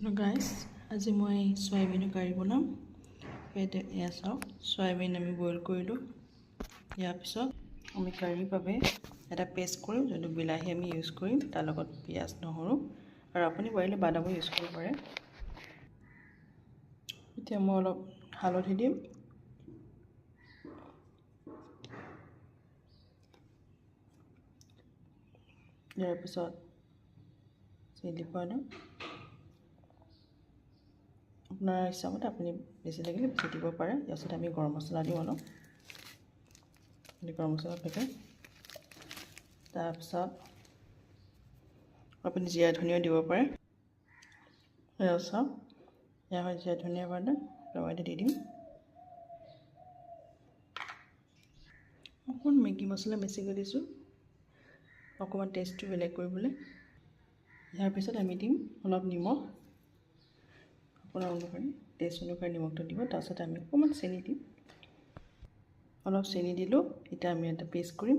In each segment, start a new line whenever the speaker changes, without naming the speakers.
Hello guys, আজি মই সয়াবিনৰ কাৰি বনাম। এয়া চাওক, সয়াবিন আমি বইল কৰিলোঁ। ইয়াৰ পিছত আমি কাৰিৰ বাবে এটা পেষ্ট কৰিম, যোনটো বিলাহী আমি ইউজ কৰিম, তাৰ লগত পিঁয়াজ নহৰু আৰু আপুনি পাৰিলে বাদামো ইউজ কৰিব পাৰে। এতিয়া মই অলপ হালধি দিম, ইয়াৰ পিছত চিলি পাউডাৰ, আপোনাৰ ইচ্ছামতে আপুনি বেছি লাগিলে বেছি দিব পাৰে। তাৰপিছত আমি গৰম মছলা দিওঁ অলপ, গৰম মছলা পেকেট। তাৰপিছত আপুনি জিৰা ধনিয়া দিব পাৰে। চাওক, এয়া হয় জিৰা ধনিয়া পাউডাৰ, লগতে দি দিম অকণমান মেগী মছলা বেছিকৈ দিছোঁ, অকণমান টেষ্টটো বেলেগ কৰিবলৈ। ইয়াৰ পিছত আমি দিম অলপ নিমখ, আপোনাৰ অনুসৰি টেষ্ট অনুসৰি নিমখটো দিব। তাৰপিছত আমি অকণমান চেনি দিম, অলপ চেনি দিলোঁ। এতিয়া আমি এটা পেষ্ট কৰিম।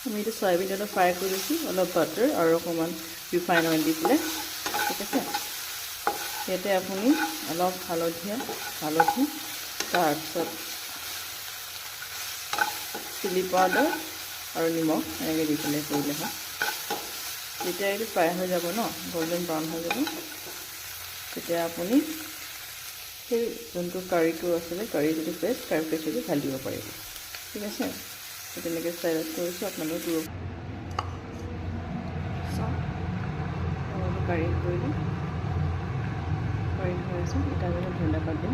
আমি এইটো সয়াবিন অলপ ফ্ৰাই কৰি লৈছোঁ, অলপ বাটাৰ আৰু অকণমান ৰিফাইন অইল দি পেলাই, ঠিক আছে। ইয়াতে আপুনি অলপ হালধি, তাৰপিছত চিলি পাউডাৰ আৰু নিমখ এনেকৈ দি পেলাই কৰিলে হয়। যেতিয়া এইটো ফ্ৰাই হৈ যাব ন, গল্ডেন ব্ৰাউন হৈ যাব, তেতিয়া আপুনি সেই যোনটো কাৰিটো আছিলে, কাৰি যিটো পেষ্ট, কাৰি পেষ্টটো ঢালি দিব পাৰিব, ঠিক আছে। তেনেকৈ ষ্টাইলত কৰিছোঁ, আপোনালোকে কাৰি কৰিলোঁ, কাৰি হৈ আছে। এতিয়া আমি ধনিয়া পাত দিম।